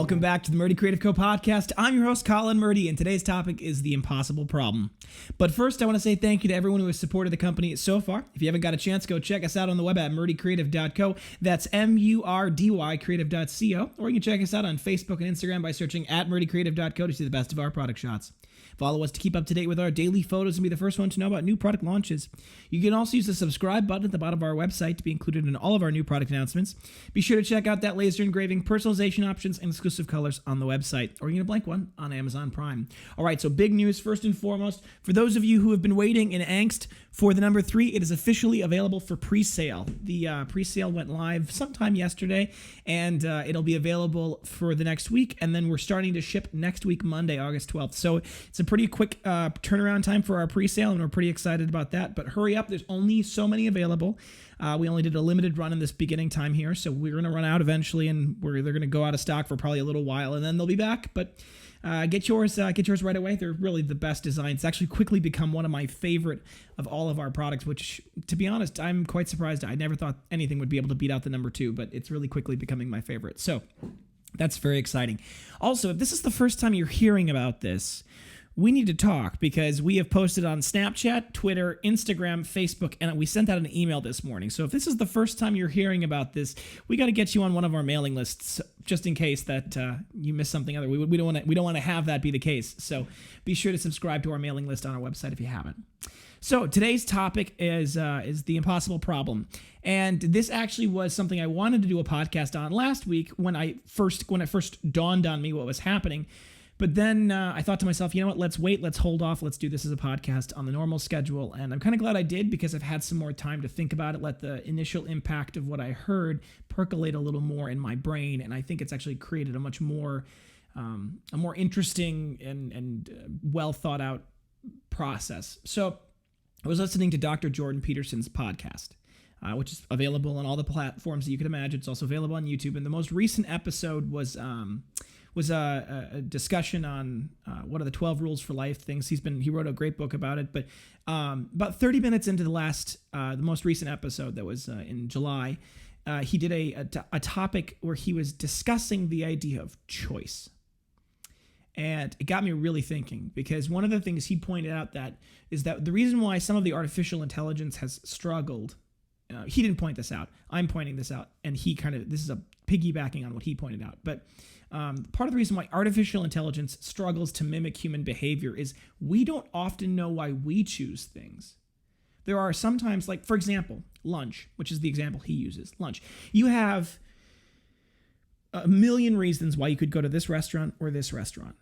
Welcome back to the Murdy Creative Co podcast. I'm your host, Colin Murdy, and today's topic is the impossible problem. But first, I want to say thank you to everyone who has supported the company so far. If you haven't got a chance, go check us out on the web at murdycreative.co. That's MURDY creative.co. Or you can check us out on Facebook and Instagram by searching at murdycreative.co to see the best of our product shots. Follow us to keep up to date with our daily photos and be the first one to know about new product launches. You can also use the subscribe button at the bottom of our website to be included in all of our new product announcements. Be sure to check out that laser engraving, personalization options, and exclusive colors on the website, or you can get a blank one on Amazon Prime. All right, so big news first and foremost. For those of you who have been waiting in angst for the number 3, it is officially available for pre-sale. The pre-sale went live sometime yesterday, and it'll be available for the next week, and then we're starting to ship next week, Monday, August 12th. So it's a pretty quick turnaround time for our pre-sale, and we're pretty excited about that. But hurry up, there's only so many available. We only did a limited run in this beginning time here, so we're going to run out eventually, and they're going to go out of stock for probably a little while, and then they'll be back. But get yours right away. They're really the best design. It's actually quickly become one of my favorite of all of our products, which, to be honest, I'm quite surprised. I never thought anything would be able to beat out the number 2, but it's really quickly becoming my favorite. So that's very exciting. Also, if this is the first time you're hearing about this, we need to talk because we have posted on Snapchat, Twitter, Instagram, Facebook, and we sent out an email this morning. So if this is the first time you're hearing about this, we got to get you on one of our mailing lists just in case that you missed something other. We don't want to have that be the case. So be sure to subscribe to our mailing list on our website if you haven't. So today's topic is the impossible problem, and this actually was something I wanted to do a podcast on last week when it first dawned on me what was happening. But then I thought to myself, you know what, let's wait, let's hold off, let's do this as a podcast on the normal schedule. And I'm kind of glad I did because I've had some more time to think about it, let the initial impact of what I heard percolate a little more in my brain. And I think it's actually created a much more, a more interesting and well thought out process. So I was listening to Dr. Jordan Peterson's podcast, which is available on all the platforms that you could imagine. It's also available on YouTube. And the most recent episode was a discussion on what are the 12 rules for life things. He wrote a great book about it, but about 30 minutes into the most recent episode that was in July, he did a topic where he was discussing the idea of choice. And it got me really thinking, because one of the things he pointed out is that the reason why some of the artificial intelligence has struggled, he didn't point this out, I'm pointing this out, and this is a piggybacking on what he pointed out, but part of the reason why artificial intelligence struggles to mimic human behavior is we don't often know why we choose things. There are sometimes, like, for example, lunch, which is the example he uses, lunch. You have a million reasons why you could go to this restaurant or this restaurant.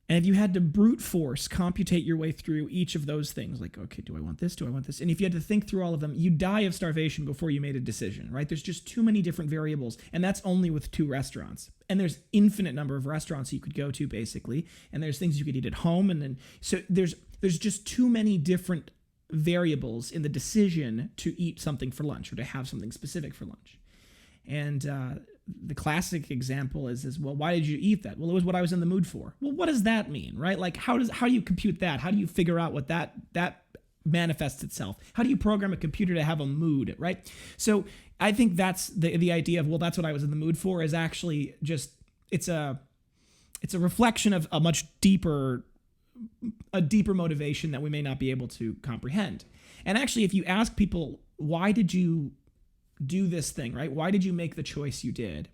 And if you had to brute force computate your way through each of those things, like, okay, do I want this? Do I want this? And if you had to think through all of them, you'd die of starvation before you made a decision, right? There's just too many different variables, and that's only with 2 restaurants. And there's infinite number of restaurants you could go to, basically, and there's things you could eat at home, and then so there's just too many different variables in the decision to eat something for lunch or to have something specific for lunch. And the classic example is, well, why did you eat that? Well, it was what I was in the mood for. Well, what does that mean, right? Like, how do you compute that? How do you figure out what that manifests itself? How do you program a computer to have a mood, right? So I think that's the idea of, well, that's what I was in the mood for, is actually just, it's a reflection of a much deeper motivation that we may not be able to comprehend. And actually, if you ask people, why did you do this thing, right? Why did you make the choice you did?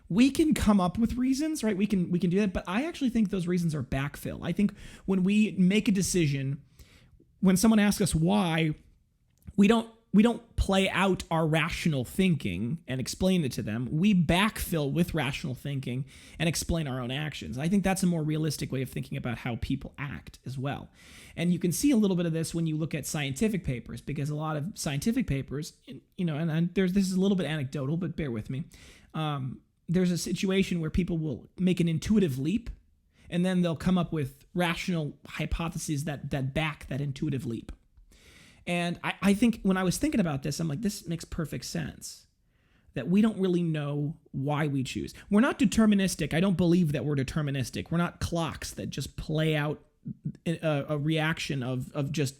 We can come up with reasons, right? We can do that, but I actually think those reasons are backfill. I think when we make a decision, when someone asks us why, we don't play out our rational thinking and explain it to them. We backfill with rational thinking and explain our own actions. I think that's a more realistic way of thinking about how people act as well. And you can see a little bit of this when you look at scientific papers, because a lot of scientific papers, and this is a little bit anecdotal, but bear with me. There's a situation where people will make an intuitive leap, and then they'll come up with rational hypotheses that back that intuitive leap. And I think when I was thinking about this, I'm like, this makes perfect sense, that we don't really know why we choose. We're not deterministic. I don't believe that we're deterministic. We're not clocks that just play out a reaction of just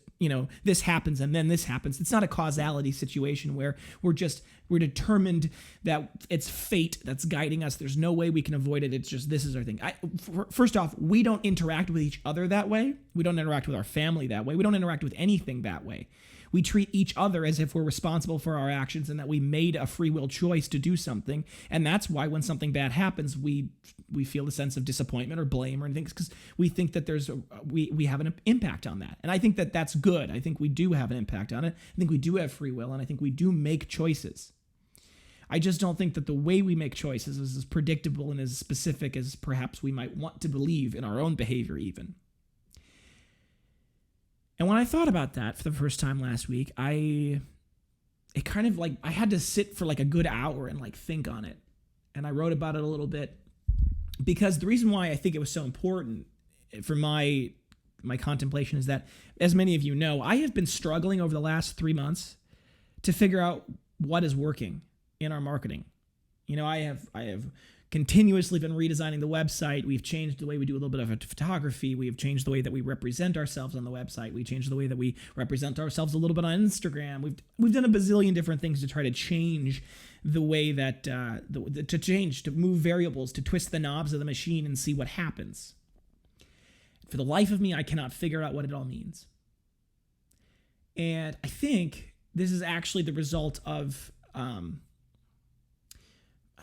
this happens and then this happens. It's not a causality situation where we're determined that it's fate that's guiding us. There's no way we can avoid it. It's just, this is our thing. First off, we don't interact with each other that way. We don't interact with our family that way. We don't interact with anything that way. We treat each other as if we're responsible for our actions and that we made a free will choice to do something. And that's why when something bad happens, we feel a sense of disappointment or blame or anything, because we think that we have an impact on that. And I think that that's good. I think we do have an impact on it. I think we do have free will, and I think we do make choices. I just don't think that the way we make choices is as predictable and as specific as perhaps we might want to believe in our own behavior even. And when I thought about that for the first time last week, I had to sit for like a good hour and like think on it. And I wrote about it a little bit because the reason why I think it was so important for my contemplation is that, as many of you know, I have been struggling over the last 3 months to figure out what is working in our marketing. I have continuously been redesigning the website. We've changed the way we do a little bit of photography. We have changed the way that we represent ourselves on the website. We changed the way that we represent ourselves a little bit on Instagram. We've done a bazillion different things to try to change the way that to move variables, to twist the knobs of the machine and see what happens. For the life of me, I cannot figure out what it all means. And I think this is actually the result of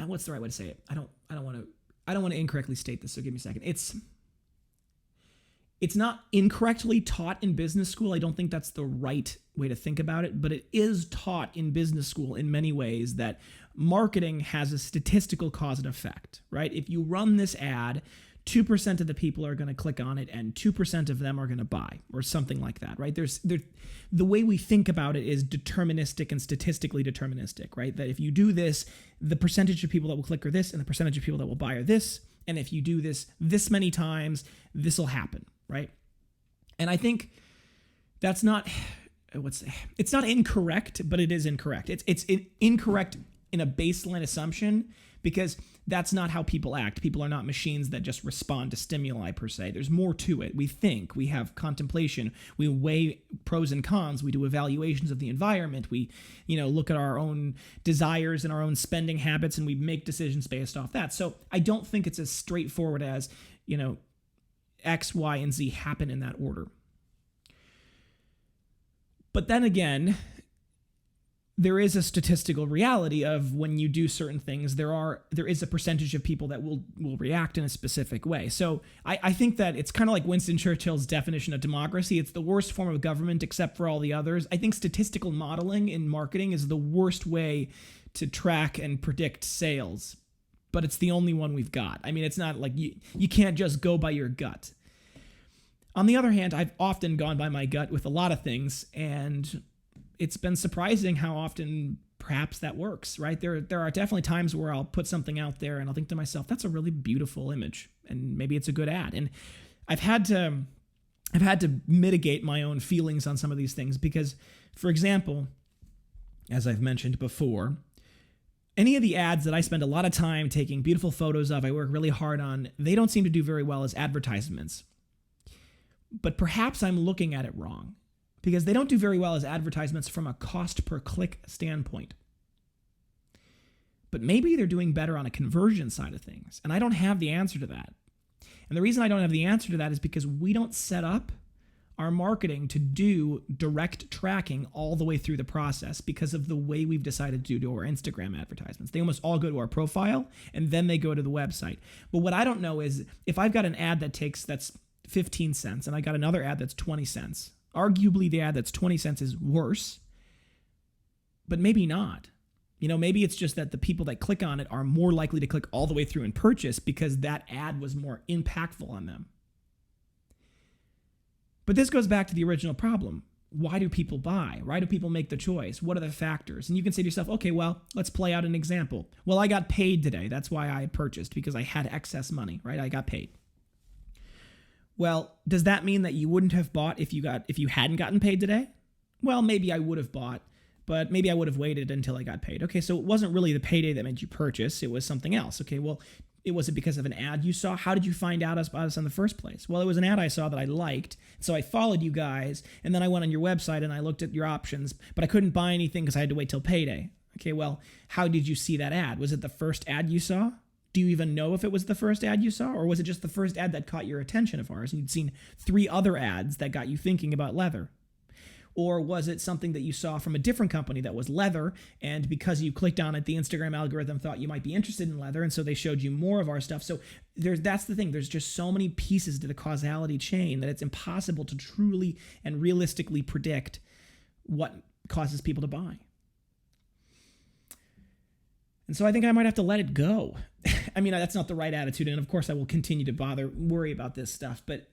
what's the right way to say it? I don't want to incorrectly state this, so give me a second. It's not incorrectly taught in business school. I don't think that's the right way to think about it, but it is taught in business school in many ways that marketing has a statistical cause and effect, right? If you run this ad, 2% of the people are going to click on it and 2% of them are going to buy, or something like that, right? The way we think about it is deterministic and statistically deterministic, right? That if you do this, the percentage of people that will click are this and the percentage of people that will buy are this. And if you do this many times, this will happen, right? And I think that's not, it's not incorrect, but it is incorrect. It's incorrect in a baseline assumption, because that's not how people act. People are not machines that just respond to stimuli per se. There's more to it. We think, we have contemplation, we weigh pros and cons, we do evaluations of the environment, we, look at our own desires and our own spending habits, and we make decisions based off that. So I don't think it's as straightforward as, X, Y, and Z happen in that order. But then again, there is a statistical reality of when you do certain things, there is a percentage of people that will react in a specific way. So I think that it's kind of like Winston Churchill's definition of democracy. It's the worst form of government except for all the others. I think statistical modeling in marketing is the worst way to track and predict sales, but it's the only one we've got. I mean, it's not like you can't just go by your gut. On the other hand, I've often gone by my gut with a lot of things, and it's been surprising how often perhaps that works, right? There are definitely times where I'll put something out there and I'll think to myself, that's a really beautiful image, and maybe it's a good ad. And I've had to mitigate my own feelings on some of these things because, for example, as I've mentioned before, any of the ads that I spend a lot of time taking beautiful photos of, I work really hard on, they don't seem to do very well as advertisements. But perhaps I'm looking at it wrong, because they don't do very well as advertisements from a cost per click standpoint. But maybe they're doing better on a conversion side of things, and I don't have the answer to that. And the reason I don't have the answer to that is because we don't set up our marketing to do direct tracking all the way through the process because of the way we've decided to do our Instagram advertisements. They almost all go to our profile, and then they go to the website. But what I don't know is if I've got an ad that's 15 cents and I got another ad that's 20 cents, arguably the ad that's 20 cents is worse, but maybe not. Maybe it's just that the people that click on it are more likely to click all the way through and purchase because that ad was more impactful on them. But this goes back to the original problem. Why do people buy? Why do people make the choice? What are the factors? And you can say to yourself, okay, well, let's play out an example. Well, I got paid today. That's why I purchased, because I had excess money, right? I got paid. Well, does that mean that you wouldn't have bought if you hadn't gotten paid today? Well, maybe I would have bought, but maybe I would have waited until I got paid. Okay, so it wasn't really the payday that made you purchase. It was something else. Okay, well, Was it because of an ad you saw? How did you find out about us in the first place? Well, it was an ad I saw that I liked, so I followed you guys, and then I went on your website and I looked at your options, but I couldn't buy anything because I had to wait till payday. Okay, well, how did you see that ad? Was it the first ad you saw? Do you even know if it was the first ad you saw, or was it just the first ad that caught your attention of ours and you'd seen 3 other ads that got you thinking about leather? Or was it something that you saw from a different company that was leather, and because you clicked on it, the Instagram algorithm thought you might be interested in leather, and so they showed you more of our stuff? So that's the thing. There's just so many pieces to the causality chain that it's impossible to truly and realistically predict what causes people to buy. And so I think I might have to let it go. I mean, that's not the right attitude, and of course I will continue to worry about this stuff, but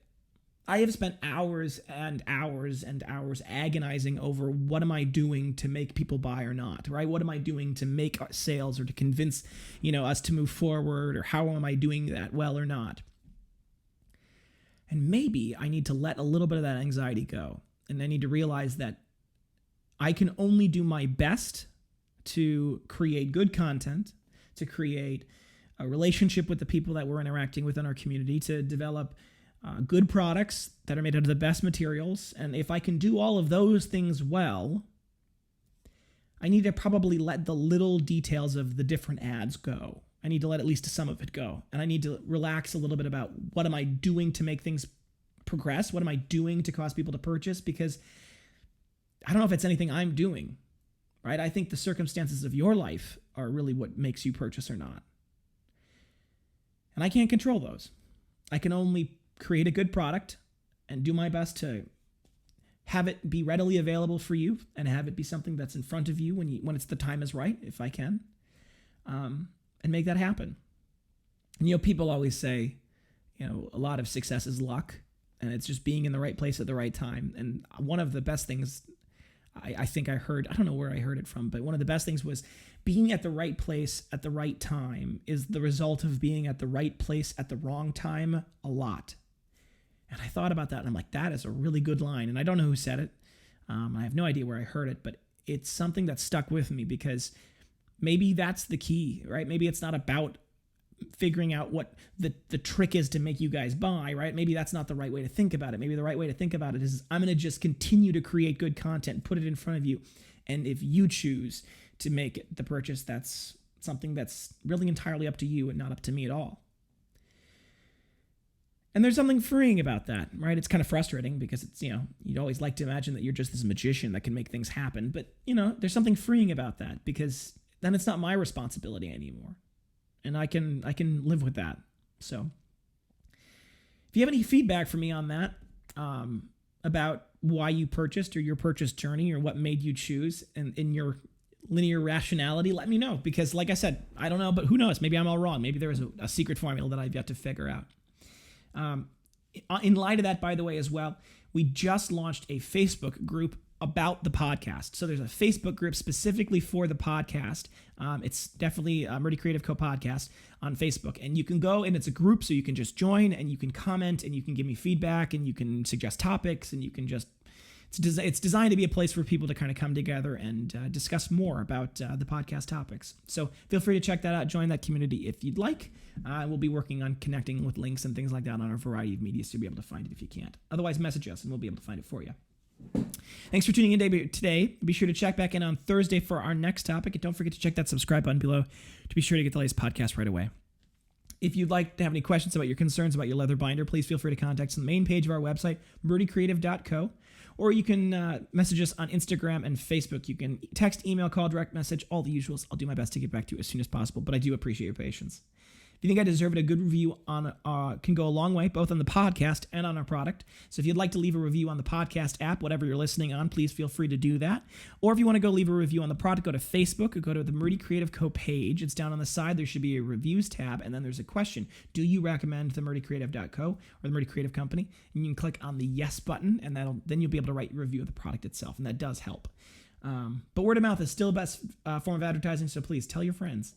I have spent hours and hours and hours agonizing over what am I doing to make people buy or not, right? What am I doing to make sales or to convince, us to move forward, or how am I doing that well or not? And maybe I need to let a little bit of that anxiety go, and I need to realize that I can only do my best to create good content, to create a relationship with the people that we're interacting with in our community, to develop good products that are made out of the best materials. And if I can do all of those things well, I need to probably let the little details of the different ads go. I need to let at least some of it go. And I need to relax a little bit about what am I doing to make things progress? What am I doing to cause people to purchase? Because I don't know if it's anything I'm doing, right? I think the circumstances of your life are really what makes you purchase or not. And I can't control those. I can only create a good product and do my best to have it be readily available for you and have it be something that's in front of you when it's the time is right, if I can, and make that happen. And, people always say, a lot of success is luck, and it's just being in the right place at the right time. And one of the best things I think I heard, I don't know where I heard it from, but one of the best things was being at the right place at the right time is the result of being at the right place at the wrong time a lot. And I thought about that, and I'm like, that is a really good line. And I don't know who said it. I have no idea where I heard it, but it's something that stuck with me, because maybe that's the key, right? Maybe it's not about figuring out what the trick is to make you guys buy, right? Maybe that's not the right way to think about it. Maybe the right way to think about it is I'm going to just continue to create good content, put it in front of you. And if you choose to make the purchase, that's something that's really entirely up to you and not up to me at all. And there's something freeing about that, right? It's kind of frustrating because it's, you'd always like to imagine that you're just this magician that can make things happen. But, there's something freeing about that, because then it's not my responsibility anymore. And I can live with that. So if you have any feedback for me on that, about why you purchased or your purchase journey or what made you choose in your linear rationality, let me know. Because like I said, I don't know, but who knows? Maybe I'm all wrong. Maybe there is a secret formula that I've yet to figure out. In light of that, by the way, as well, we just launched a Facebook group about the podcast. So there's a Facebook group specifically for the podcast. It's definitely Murdy Creative Co podcast on Facebook. And you can go, and it's a group, so you can just join and you can comment and you can give me feedback and you can suggest topics and you can just, it's designed to be a place for people to kind of come together and discuss more about the podcast topics. So feel free to check that out. Join that community if you'd like. We'll be working on connecting with links and things like that on a variety of media, so you'll be able to find it if you can't. Otherwise, message us and we'll be able to find it for you. Thanks for tuning in today. Be sure to check back in on Thursday for our next topic. And don't forget to check that subscribe button below to be sure to get the latest podcast right away. If you'd like to have any questions about your concerns about your leather binder, please feel free to contact us on the main page of our website, murdycreative.co, or you can message us on Instagram and Facebook. You can text, email, call, direct message, all the usuals. I'll do my best to get back to you as soon as possible, but I do appreciate your patience. If you think I deserve it, a good review can go a long way, both on the podcast and on our product. So if you'd like to leave a review on the podcast app, whatever you're listening on, please feel free to do that. Or if you want to go leave a review on the product, go to Facebook or go to the Murdy Creative Co page. It's down on the side. There should be a reviews tab, and then there's a question. Do you recommend the MurdyCreative.co or the Murdy Creative Company? And you can click on the yes button, and then you'll be able to write your review of the product itself, and that does help. But word of mouth is still the best form of advertising, so please tell your friends.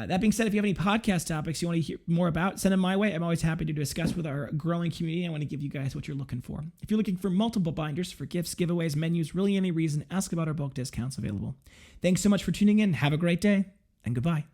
That being said, if you have any podcast topics you want to hear more about, send them my way. I'm always happy to discuss with our growing community. I want to give you guys what you're looking for. If you're looking for multiple binders for gifts, giveaways, menus, really any reason, ask about our bulk discounts available. Thanks so much for tuning in. Have a great day, and goodbye.